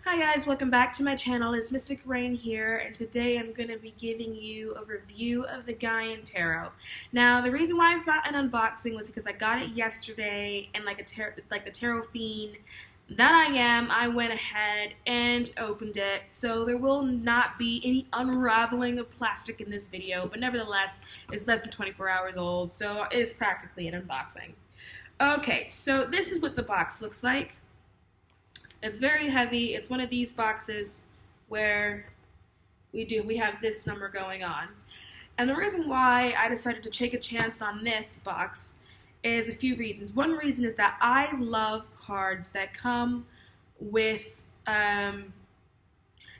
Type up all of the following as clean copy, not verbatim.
Hi guys, welcome back to my channel. It's Mystic Rain here, and today I'm going to be giving you a review of the Gaian Tarot. Now, the reason why it's not an unboxing was because I got it yesterday, and like the tarot fiend that I am, I went ahead and opened it. So there will not be any unraveling of plastic in this video, but nevertheless, it's less than 24 hours old, so it is practically an unboxing. Okay, so this is what the box looks like. It's very heavy. It's one of these boxes where we have this number going on. And the reason why I decided to take a chance on this box is a few reasons. One reason is that I love cards that come with, not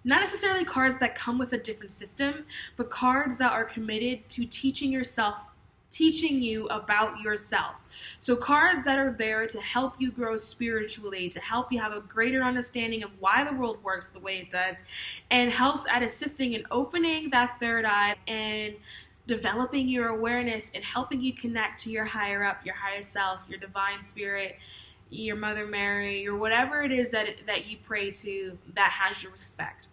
necessarily cards that come with a different system, but cards that are committed to teaching you about yourself. So cards that are there to help you grow spiritually, to help you have a greater understanding of why the world works the way it does, and helps at assisting in opening that third eye and developing your awareness and helping you connect to your higher up, your higher self, your divine spirit, your Mother Mary, or whatever it is that you pray to that has your respect.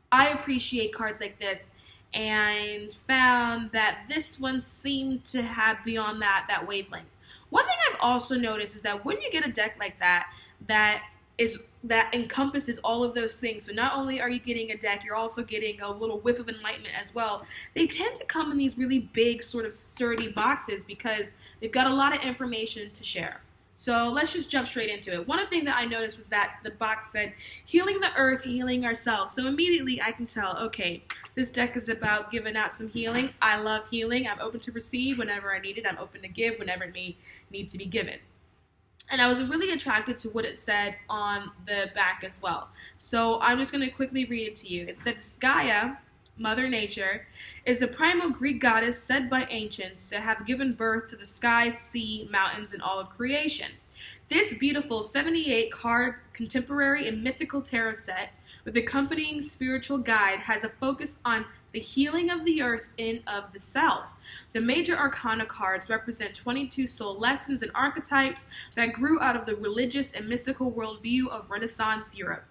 I appreciate cards like this, and found that this one seemed to have beyond that wavelength. One thing I've also noticed is that when you get a deck like that encompasses all of those things, so not only are you getting a deck, you're also getting a little whiff of enlightenment as well. They tend to come in these really big, sort of sturdy boxes because they've got a lot of information to share. So let's just jump straight into it. One thing that I noticed was that the box said, healing the earth, healing ourselves. So immediately I can tell, okay, this deck is about giving out some healing. I love healing. I'm open to receive whenever I need it. I'm open to give whenever it may need to be given. And I was really attracted to what it said on the back as well. So I'm just going to quickly read it to you. It says, Gaia, Mother Nature, is a primal Greek goddess said by ancients to have given birth to the sky, sea, mountains, and all of creation. This beautiful 78-card contemporary and mythical tarot set with accompanying spiritual guide has a focus on the healing of the earth and of the self. The major arcana cards represent 22 soul lessons and archetypes that grew out of the religious and mystical worldview of Renaissance Europe.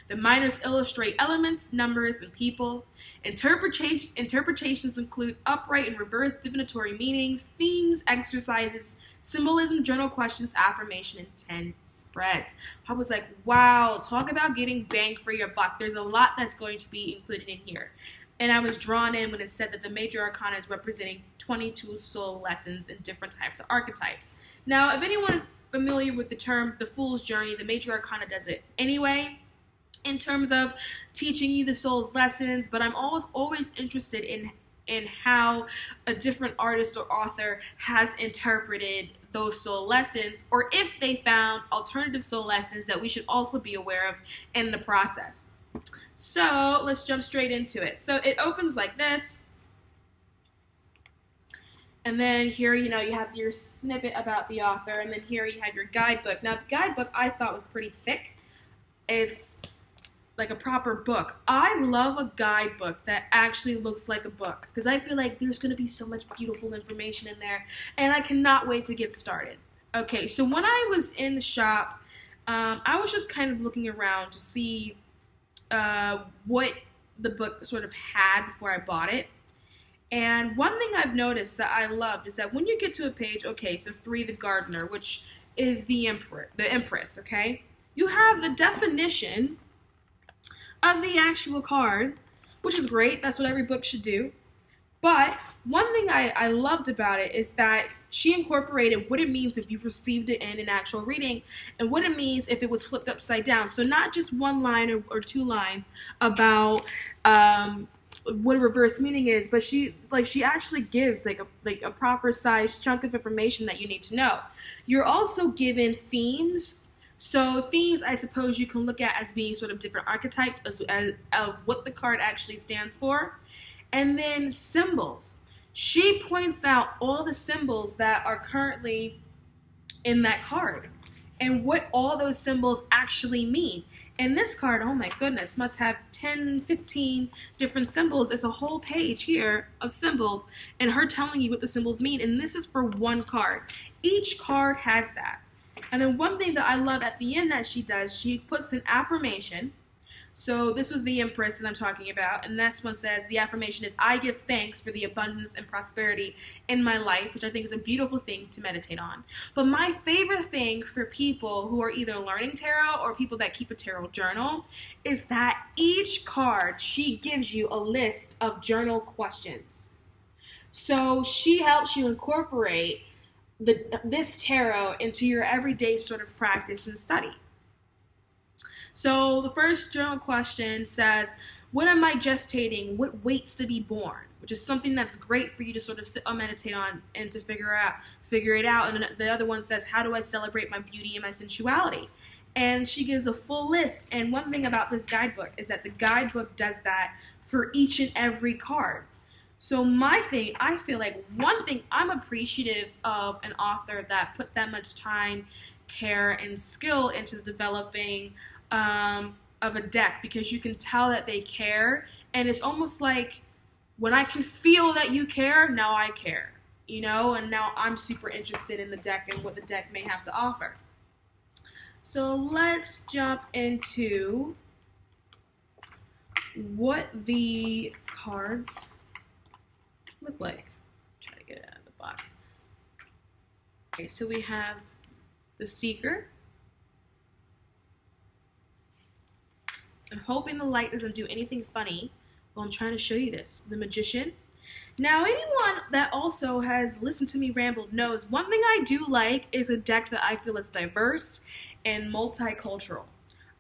The minors illustrate elements, numbers, and people. Interpretations include upright and reverse divinatory meanings, themes, exercises, symbolism, journal questions, affirmation, and 10 spreads. I was like, wow, talk about getting bang for your buck. There's a lot that's going to be included in here. And I was drawn in when it said that the major arcana is representing 22 soul lessons and different types of archetypes. Now, if anyone is familiar with the term the Fool's Journey, the major arcana does it anyway, in terms of teaching you the soul's lessons, but I'm always interested in how a different artist or author has interpreted those soul lessons, or if they found alternative soul lessons that we should also be aware of in the process. So let's jump straight into it. So it opens like this. And then here, you have your snippet about the author, and then here you have your guidebook. Now, the guidebook I thought was pretty thick. It's like a proper book. I love a guidebook that actually looks like a book because I feel like there's going to be so much beautiful information in there, and I cannot wait to get started. Okay, so when I was in the shop, I was just kind of looking around to see what the book sort of had before I bought it. And one thing I've noticed that I loved is that when you get to a page, okay, so 3, the gardener, which is the empress, okay? You have the definition of the actual card, which is great. That's what every book should do. But one thing I loved about it is that she incorporated what it means if you've received it in an actual reading and what it means if it was flipped upside down. So not just one line or 2 lines about what a reverse meaning is, but she actually gives like a proper sized chunk of information that you need to know. You're also given themes. So themes, I suppose you can look at as being sort of different archetypes of what the card actually stands for. And then symbols. She points out all the symbols that are currently in that card and what all those symbols actually mean. And this card, oh my goodness, must have 10, 15 different symbols. It's a whole page here of symbols and her telling you what the symbols mean. And this is for one card. Each card has that. And then one thing that I love at the end that she does, she puts an affirmation So this was the Empress that I'm talking about, and this one says the affirmation is, I give thanks for the abundance and prosperity in my life, which I think is a beautiful thing to meditate on. But my favorite thing for people who are either learning tarot or people that keep a tarot journal is that each card, she gives you a list of journal questions. So she helps you incorporate this tarot into your everyday sort of practice and study. So the first journal question says, when am I gestating? What waits to be born? Which is something that's great for you to sort of sit and meditate on and to figure it out. And the other one says, how do I celebrate my beauty and my sensuality? And she gives a full list. And one thing about this guidebook is that the guidebook does that for each and every card. So I feel like one thing I'm appreciative of an author that put that much time, care, and skill into the developing of a deck, because you can tell that they care, and it's almost like when I can feel that you care, now I care, and now I'm super interested in the deck and what the deck may have to offer. So let's jump into what the cards look like. Try to get it out of the box. Okay, so we have the Seeker. I'm hoping the light doesn't do anything funny while I'm trying to show you this. The Magician. Now, anyone that also has listened to me ramble knows one thing I do like is a deck that I feel is diverse and multicultural.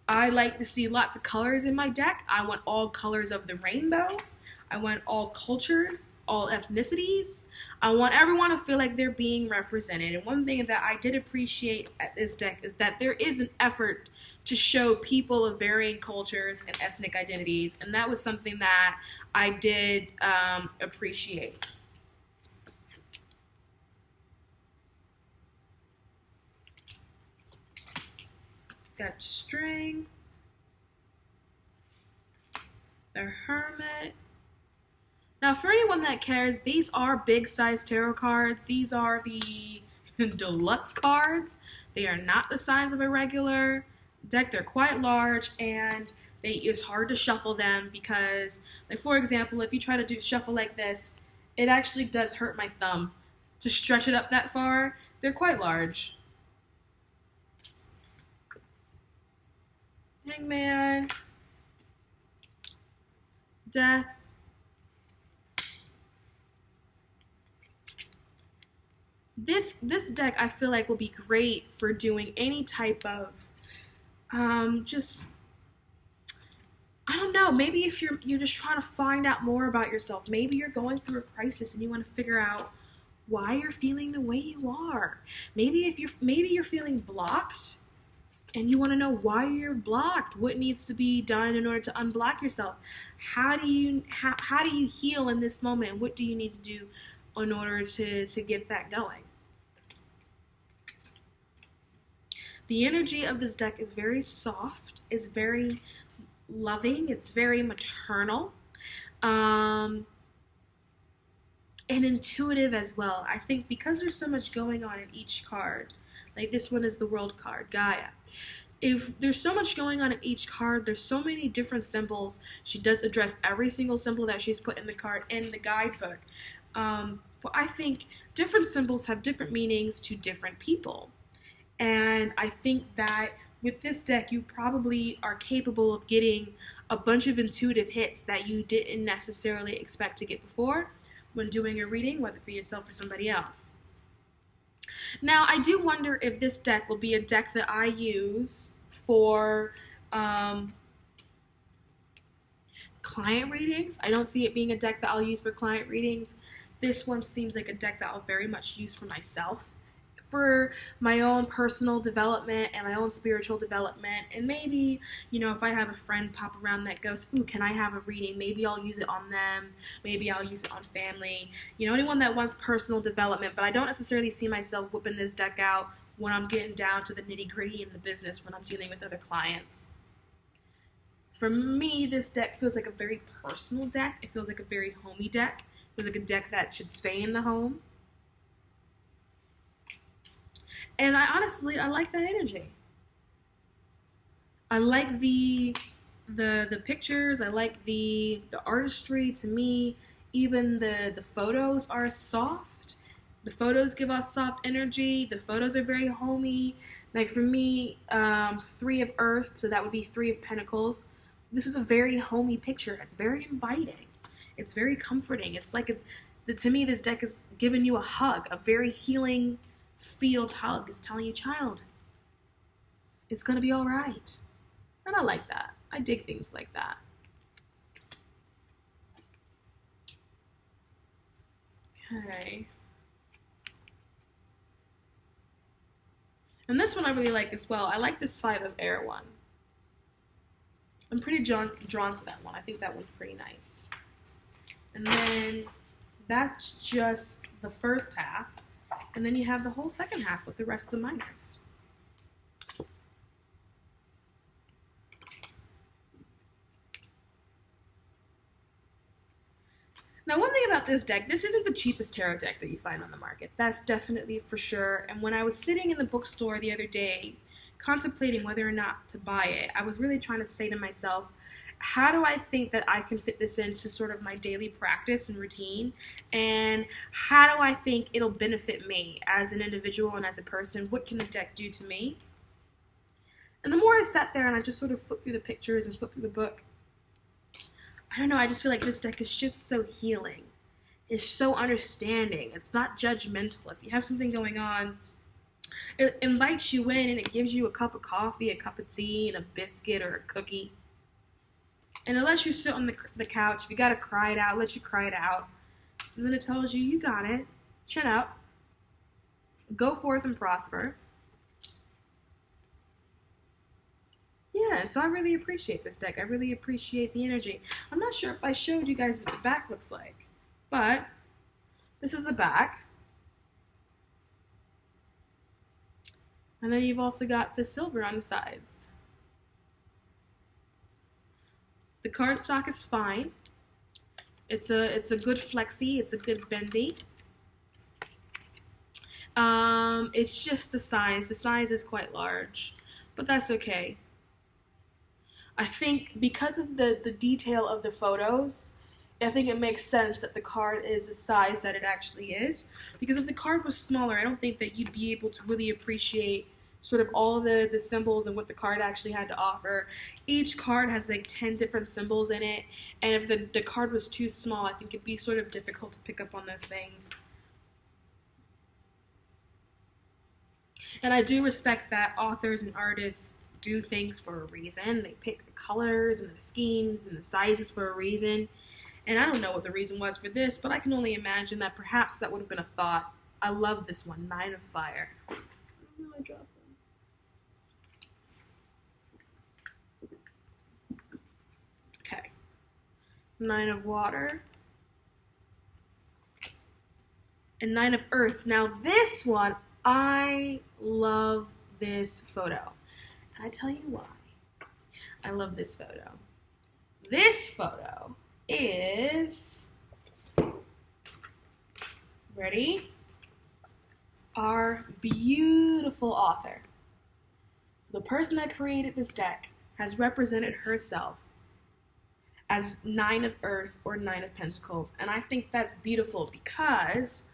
I like to see lots of colors in my deck. I want all colors of the rainbow. I want all cultures, all ethnicities. I want everyone to feel like they're being represented. And one thing that I did appreciate at this deck is that there is an effort to show people of varying cultures and ethnic identities, and that was something that I did appreciate. Got String, the Hermit. Now, for anyone that cares, these are big size tarot cards. These are the deluxe cards. They are not the size of a regular deck. They're quite large, and it's hard to shuffle them because, like, for example, if you try to do shuffle like this, it actually does hurt my thumb to stretch it up that far. They're quite large. Hangman, Death, this deck I feel like will be great for doing any type of just, I don't know, maybe if you're just trying to find out more about yourself, maybe you're going through a crisis and you want to figure out why you're feeling the way you are. Maybe you're feeling blocked and you want to know why you're blocked, what needs to be done in order to unblock yourself. How do you heal in this moment? What do you need to do in order to get that going? The energy of this deck is very soft, is very loving, it's very maternal, and intuitive as well. I think because there's so much going on in each card, like this one is the World card, Gaia. If there's so much going on in each card, there's so many different symbols. She does address every single symbol that she's put in the card in the guidebook. But I think different symbols have different meanings to different people. And I think that with this deck, you probably are capable of getting a bunch of intuitive hits that you didn't necessarily expect to get before when doing a reading, whether for yourself or somebody else. Now, I do wonder if this deck will be a deck that I use for client readings. I don't see it being a deck that I'll use for client readings. This one seems like a deck that I'll very much use for myself, for my own personal development and my own spiritual development. And maybe, if I have a friend pop around that goes, ooh, can I have a reading? Maybe I'll use it on them. Maybe I'll use it on family. Anyone that wants personal development. But I don't necessarily see myself whipping this deck out when I'm getting down to the nitty-gritty in the business, when I'm dealing with other clients. For me, this deck feels like a very personal deck. It feels like a very homey deck. It feels like a deck that should stay in the home. And I like that energy. I like the the pictures. I like the artistry. To me, even the photos are soft. The photos give off soft energy. The photos are very homey. Like for me, Three of Earth, so that would be Three of Pentacles. This is a very homey picture. It's very inviting. It's very comforting. It's like to me, this deck is giving you a hug, a very healing field hug. It's telling you, child, it's gonna be all right. And I like that. I dig things like that. Okay. And this one I really like as well. I like this Five of Air one. I'm pretty drawn to that one. I think that one's pretty nice. And then that's just the first half. And then you have the whole second half with the rest of the minors. Now, one thing about this deck, this isn't the cheapest tarot deck that you find on the market. That's definitely for sure. And when I was sitting in the bookstore the other day, contemplating whether or not to buy it, I was really trying to say to myself, how do I think that I can fit this into sort of my daily practice and routine? And how do I think it'll benefit me as an individual and as a person? What can the deck do to me? And the more I sat there and I just sort of flipped through the pictures and flipped through the book, I don't know, I just feel like this deck is just so healing. It's so understanding. It's not judgmental. If you have something going on, it invites you in and it gives you a cup of coffee, a cup of tea, and a biscuit or a cookie. And it lets you sit on the couch. If you gotta cry it out, let you cry it out. And then it tells you, you got it. Chin up. Go forth and prosper. Yeah, so I really appreciate this deck. I really appreciate the energy. I'm not sure if I showed you guys what the back looks like, but this is the back. And then you've also got the silver on the sides. The cardstock is fine. It's a good flexi. It's a good bendy. It's just the size. The size is quite large, but that's okay. I think because of the detail of the photos, I think it makes sense that the card is the size that it actually is. Because if the card was smaller, I don't think that you'd be able to really appreciate sort of all the symbols and what the card actually had to offer. Each card has like 10 different symbols in it, and if the card was too small, I think it'd be sort of difficult to pick up on those things. And I do respect that authors and artists do things for a reason. They pick the colors and the schemes and the sizes for a reason. And I don't know what the reason was for this, but I can only imagine that perhaps that would have been a thought. I love this one, Nine of Fire. I don't know, I dropped them. Okay. Nine of Water. And Nine of Earth. Now this one, I love this photo. And I tell you why. I love this photo. This photo is, ready? Our beautiful author. The person that created this deck has represented herself as Nine of Earth or Nine of Pentacles. And I think that's beautiful because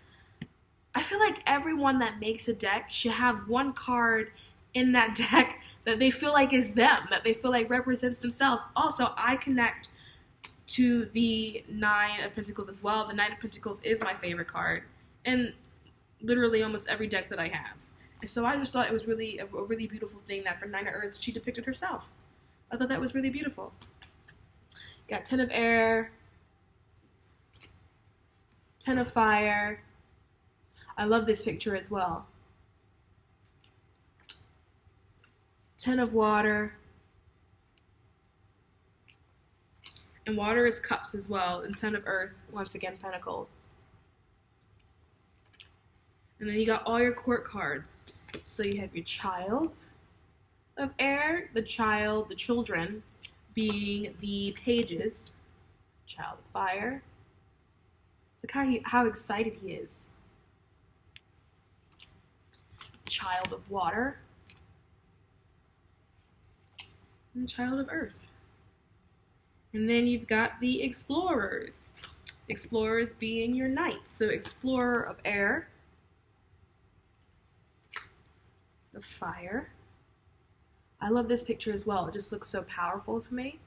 I feel like everyone that makes a deck should have one card in that deck that they feel like is them, that they feel like represents themselves. Also, I connect to the Nine of Pentacles as well. The Nine of Pentacles is my favorite card in literally almost every deck that I have. And so I just thought it was really a really beautiful thing that for Nine of Earth, she depicted herself. I thought that was really beautiful. Got Ten of Air, Ten of Fire. I love this picture as well. Ten of Water. And water is cups as well. And Ten of Earth, once again, pentacles. And then you got all your court cards. So you have your child of air, the children being the pages. Child of fire. Look how excited he is. Child of water. And child of earth. And then you've got the explorers. Explorers being your knights. So explorer of air, of fire. I love this picture as well. It just looks so powerful to me.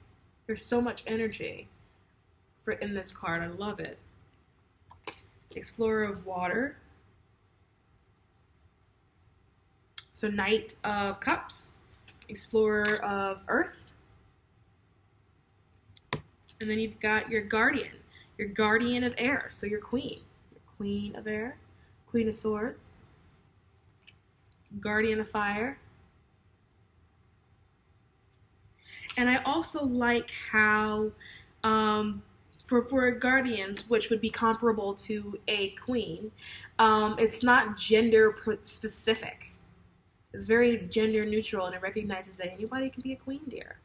There's so much energy in this card. I love it. Explorer of water. So Knight of Cups. Explorer of earth. And then you've got your guardian. Your guardian of air. So your queen. Your queen of air. Queen of swords. Guardian of fire. And I also like how for guardians, which would be comparable to a queen, it's not gender specific. It's very gender neutral, and it recognizes that anybody can be a queen, dear.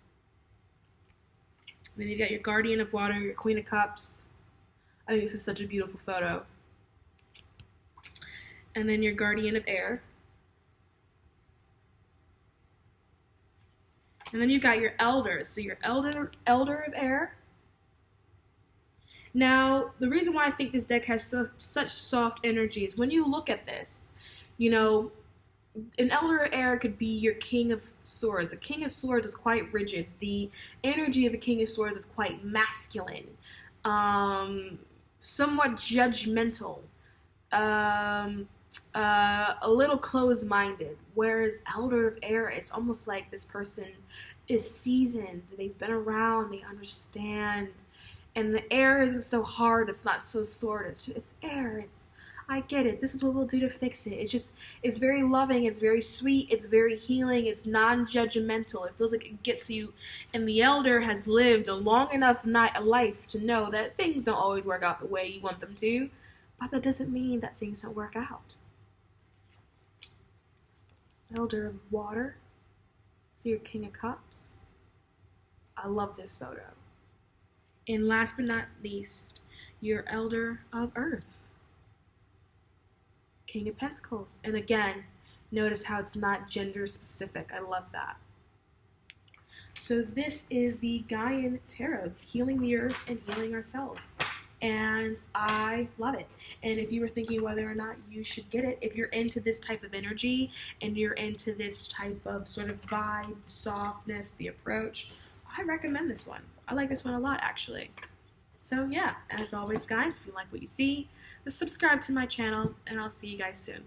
And then you got your guardian of water, your queen of cups. I think this is such a beautiful photo. And then your guardian of air. And then you've got your elders. So your elder of air. Now, the reason why I think this deck has such soft energy is when you look at this, you know, an elder of air could be your king of swords. A king of swords is quite rigid. The energy of a king of swords is quite masculine, somewhat judgmental, a little closed-minded. Whereas elder of air is almost like this person is seasoned. They've been around. They understand. And the air isn't so hard, it's not so sword, it's air, I get it, this is what we'll do to fix it. It's very loving, it's very sweet, it's very healing, it's non-judgmental, it feels like it gets you, and the elder has lived a long enough life to know that things don't always work out the way you want them to, but that doesn't mean that things don't work out. Elder of water, so your king of cups. I love this photo. And last but not least, your elder of earth. King of Pentacles. And again, notice how it's not gender specific. I love that. So this is the Gaian Tarot, healing the earth and healing ourselves. And I love it. And if you were thinking whether or not you should get it, if you're into this type of energy and you're into this type of sort of vibe, softness, the approach, I recommend this one. I like this one a lot, actually. So yeah, as always, guys, if you like what you see, just subscribe to my channel, and I'll see you guys soon.